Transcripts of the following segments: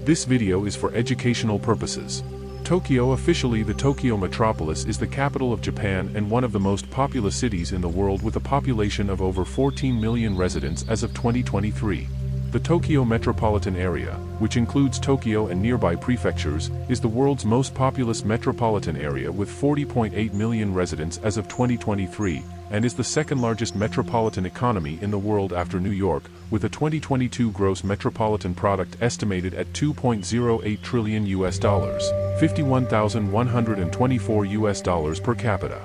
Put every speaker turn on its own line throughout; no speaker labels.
This video is for educational purposes. Tokyo, officially the Tokyo metropolis, is the capital of Japan and one of the most populous cities in the world with a population of over 14 million residents as of 2023. The Tokyo metropolitan area, which includes Tokyo and nearby prefectures, is the world's most populous metropolitan area with 40.8 million residents as of 2023, and is the second largest metropolitan economy in the world after New York, with a 2022 gross metropolitan product estimated at $2.08 trillion $51,124 per capita.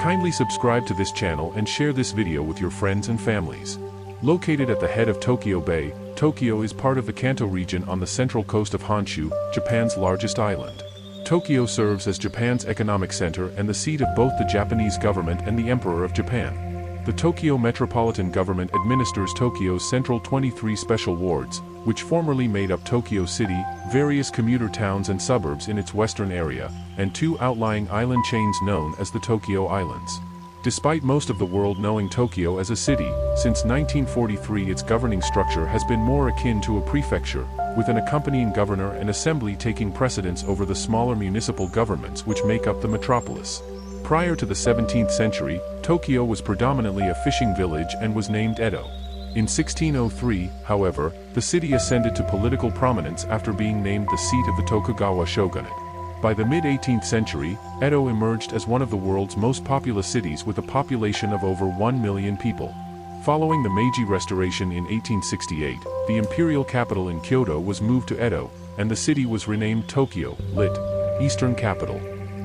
Kindly subscribe to this channel and share this video with your friends and families. Located at the head of Tokyo Bay, Tokyo is part of the Kanto region on the central coast of Honshu, Japan's largest island. Tokyo serves as Japan's economic center and the seat of both the Japanese government and the Emperor of Japan. The Tokyo Metropolitan Government administers Tokyo's central 23 special wards, which formerly made up Tokyo City, various commuter towns and suburbs in its western area, and two outlying island chains known as the Tokyo Islands. Despite most of the world knowing Tokyo as a city, since 1943 its governing structure has been more akin to a prefecture, with an accompanying governor and assembly taking precedence over the smaller municipal governments which make up the metropolis. Prior to the 17th century, Tokyo was predominantly a fishing village and was named Edo. In 1603, however, the city ascended to political prominence after being named the seat of the Tokugawa shogunate. By the mid-18th century, Edo emerged as one of the world's most populous cities with a population of over 1 million people. Following the Meiji Restoration in 1868, the imperial capital in Kyoto was moved to Edo, and the city was renamed Tokyo, lit. Eastern Capital.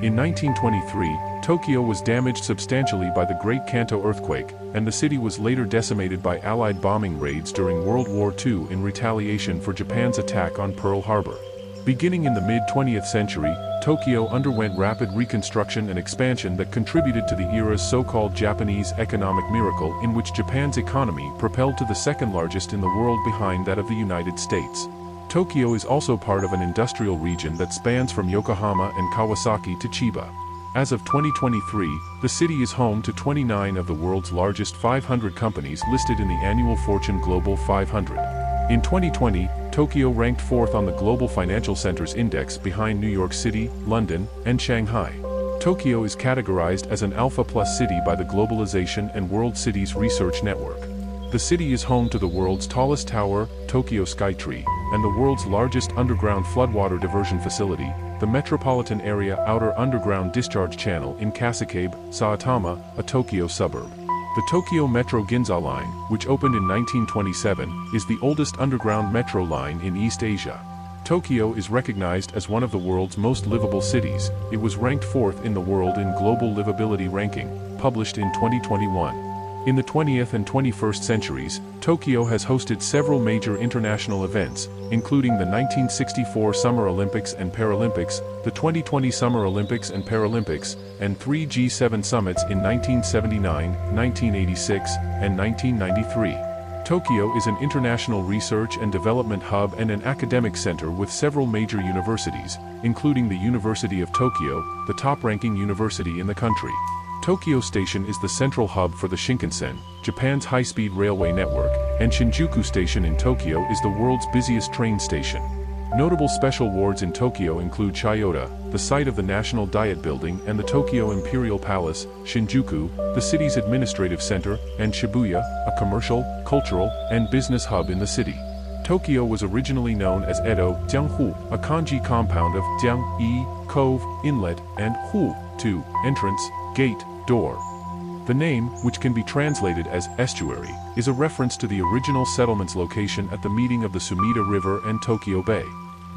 In 1923, Tokyo was damaged substantially by the Great Kanto earthquake, and the city was later decimated by Allied bombing raids during World War II in retaliation for Japan's attack on Pearl Harbor. Beginning in the mid-20th century, Tokyo underwent rapid reconstruction and expansion that contributed to the era's so-called Japanese economic miracle, in which Japan's economy propelled to the second largest in the world behind that of the United States. Tokyo is also part of an industrial region that spans from Yokohama and Kawasaki to Chiba. As of 2023, the city is home to 29 of the world's largest 500 companies listed in the annual Fortune Global 500. In 2020, Tokyo ranked fourth on the Global Financial Centers Index behind New York City, London, and Shanghai. Tokyo is categorized as an Alpha Plus city by the Globalization and World Cities Research Network. The city is home to the world's tallest tower, Tokyo Skytree, and the world's largest underground floodwater diversion facility, the Metropolitan Area Outer Underground Discharge Channel in Kasakabe, Saitama, a Tokyo suburb. The Tokyo Metro Ginza Line, which opened in 1927, is the oldest underground metro line in East Asia. Tokyo is recognized as one of the world's most livable cities. It was ranked fourth in the world in Global Livability Ranking, published in 2021. In the 20th and 21st centuries, Tokyo has hosted several major international events, including the 1964 Summer Olympics and Paralympics, the 2020 Summer Olympics and Paralympics, and 3 G7 summits in 1979, 1986, and 1993. Tokyo is an international research and development hub and an academic center with several major universities, including the University of Tokyo, the top-ranking university in the country. Tokyo Station is the central hub for the Shinkansen, Japan's high-speed railway network, and Shinjuku Station in Tokyo is the world's busiest train station. Notable special wards in Tokyo include Chiyoda, the site of the National Diet Building, and the Tokyo Imperial Palace, Shinjuku, the city's administrative center, and Shibuya, a commercial, cultural, and business hub in the city. Tokyo was originally known as Edo, Jianghu, a kanji compound of jiang, cove, inlet, and hu, to, entrance, gate, door. The name, which can be translated as estuary, is a reference to the original settlement's location at the meeting of the Sumida River and Tokyo Bay.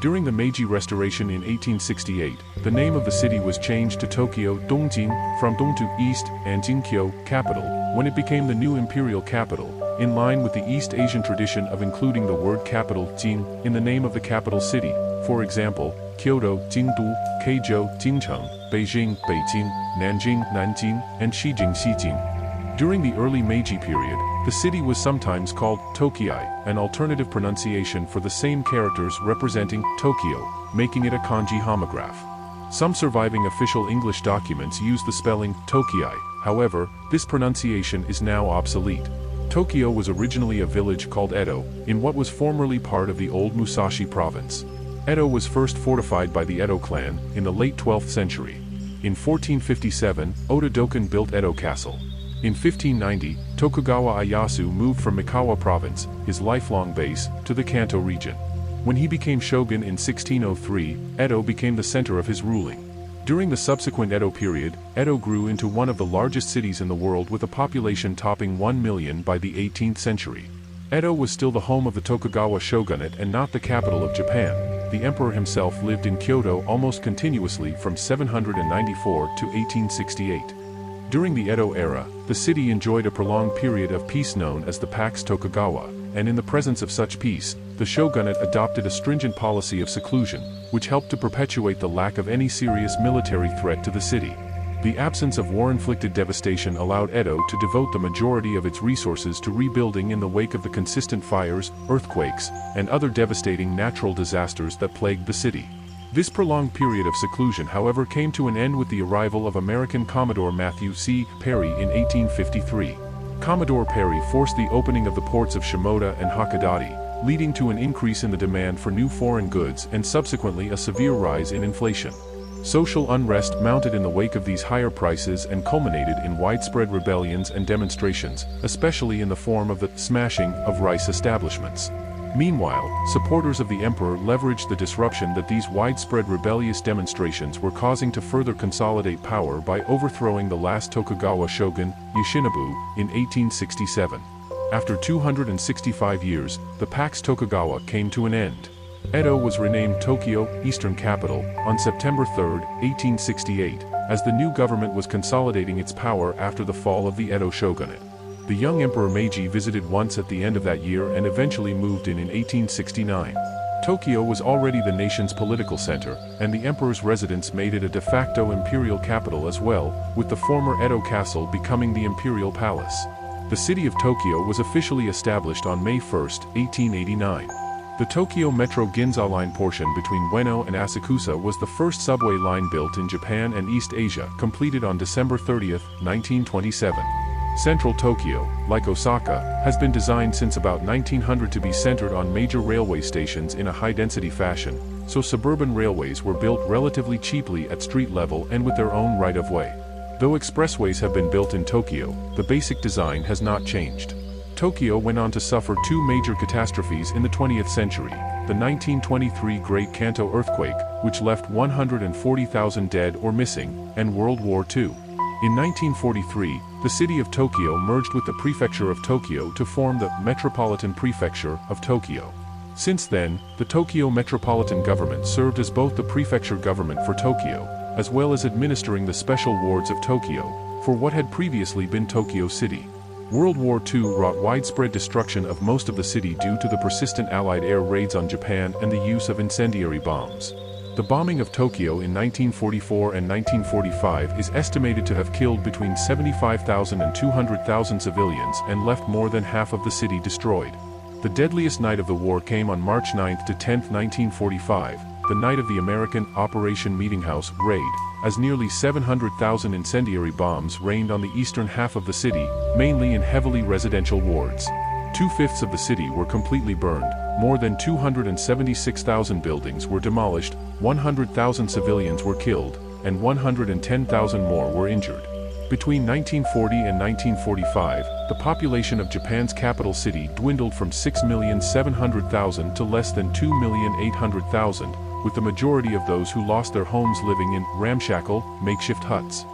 During the Meiji Restoration in 1868, the name of the city was changed to Tokyo Dongjin, from Dongtu East, and Jinkyo, capital, when it became the new imperial capital, in line with the East Asian tradition of including the word capital, Jin, in the name of the capital city. For example, Kyoto, Jingdu, Keijo, Jincheng, Beijing, Beijing, Nanjing, Nanjing, and Shijing, Xijing. During the early Meiji period, the city was sometimes called Tokiai, an alternative pronunciation for the same characters representing Tokyo, making it a kanji homograph. Some surviving official English documents use the spelling Tokiai, however, this pronunciation is now obsolete. Tokyo was originally a village called Edo, in what was formerly part of the old Musashi province. Edo was first fortified by the Edo clan in the late 12th century. In 1457, Oda Doken built Edo Castle. In 1590, Tokugawa Ieyasu moved from Mikawa province, his lifelong base, to the Kanto region. When he became shogun in 1603, Edo became the center of his ruling. During the subsequent Edo period, Edo grew into one of the largest cities in the world with a population topping 1 million by the 18th century. Edo was still the home of the Tokugawa shogunate and not the capital of Japan. The emperor himself lived in Kyoto almost continuously from 794 to 1868. During the Edo era, the city enjoyed a prolonged period of peace known as the Pax Tokugawa, and in the presence of such peace, the shogunate adopted a stringent policy of seclusion, which helped to perpetuate the lack of any serious military threat to the city. The absence of war-inflicted devastation allowed Edo to devote the majority of its resources to rebuilding in the wake of the consistent fires, earthquakes, and other devastating natural disasters that plagued the city. This prolonged period of seclusion, however, came to an end with the arrival of American Commodore Matthew C. Perry in 1853. Commodore Perry forced the opening of the ports of Shimoda and Hakodate, leading to an increase in the demand for new foreign goods and subsequently a severe rise in inflation. Social unrest mounted in the wake of these higher prices and culminated in widespread rebellions and demonstrations, especially in the form of the smashing of rice establishments. Meanwhile, supporters of the emperor leveraged the disruption that these widespread rebellious demonstrations were causing to further consolidate power by overthrowing the last Tokugawa shogun, Yoshinobu, in 1867. After 265 years, the Pax Tokugawa came to an end. Edo was renamed Tokyo, Eastern Capital, on September 3, 1868, as the new government was consolidating its power after the fall of the Edo shogunate. The young Emperor Meiji visited once at the end of that year and eventually moved in 1869. Tokyo was already the nation's political center, and the emperor's residence made it a de facto imperial capital as well, with the former Edo castle becoming the Imperial Palace. The city of Tokyo was officially established on May 1, 1889. The Tokyo Metro Ginza Line portion between Ueno and Asakusa was the first subway line built in Japan and East Asia, completed on December 30, 1927. Central Tokyo, like Osaka, has been designed since about 1900 to be centered on major railway stations in a high-density fashion, so suburban railways were built relatively cheaply at street level and with their own right-of-way. Though expressways have been built in Tokyo, the basic design has not changed. Tokyo went on to suffer two major catastrophes in the 20th century: the 1923 Great Kanto earthquake, which left 140,000 dead or missing, and World War II. In 1943, the city of Tokyo merged with the prefecture of Tokyo to form the Metropolitan Prefecture of Tokyo. Since then, the Tokyo Metropolitan Government served as both the prefecture government for Tokyo, as well as administering the special wards of Tokyo, for what had previously been Tokyo City. World War II wrought widespread destruction of most of the city due to the persistent Allied air raids on Japan and the use of incendiary bombs. The bombing of Tokyo in 1944 and 1945 is estimated to have killed between 75,000 and 200,000 civilians and left more than half of the city destroyed. The deadliest night of the war came on March 9 to 10, 1945, the night of the American Operation Meeting House raid, as nearly 700,000 incendiary bombs rained on the eastern half of the city, mainly in heavily residential wards. 2/5 of the city were completely burned, more than 276,000 buildings were demolished, 100,000 civilians were killed, and 110,000 more were injured. Between 1940 and 1945, the population of Japan's capital city dwindled from 6,700,000 to less than 2,800,000, with the majority of those who lost their homes living in ramshackle, makeshift huts.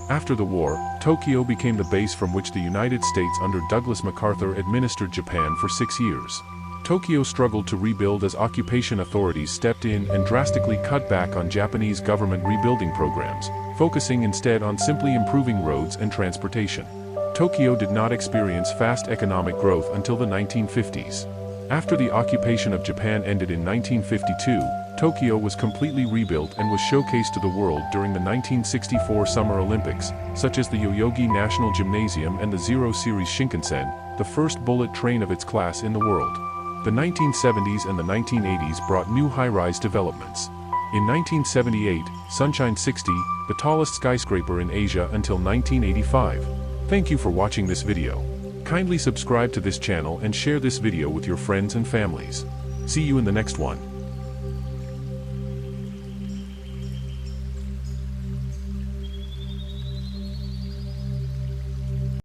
After the war, Tokyo became the base from which the United States under Douglas MacArthur administered Japan for 6 years. Tokyo struggled to rebuild as occupation authorities stepped in and drastically cut back on Japanese government rebuilding programs, focusing instead on simply improving roads and transportation. Tokyo did not experience fast economic growth until the 1950s. After the occupation of Japan ended in 1952, Tokyo was completely rebuilt and was showcased to the world during the 1964 Summer Olympics, such as the Yoyogi National Gymnasium and the Zero Series Shinkansen, the first bullet train of its class in the world. The 1970s and the 1980s brought new high-rise developments. In 1978, Sunshine 60, the tallest skyscraper in Asia until 1985. Thank you for watching this video. Kindly subscribe to this channel and share this video with your friends and families. See you in the next one.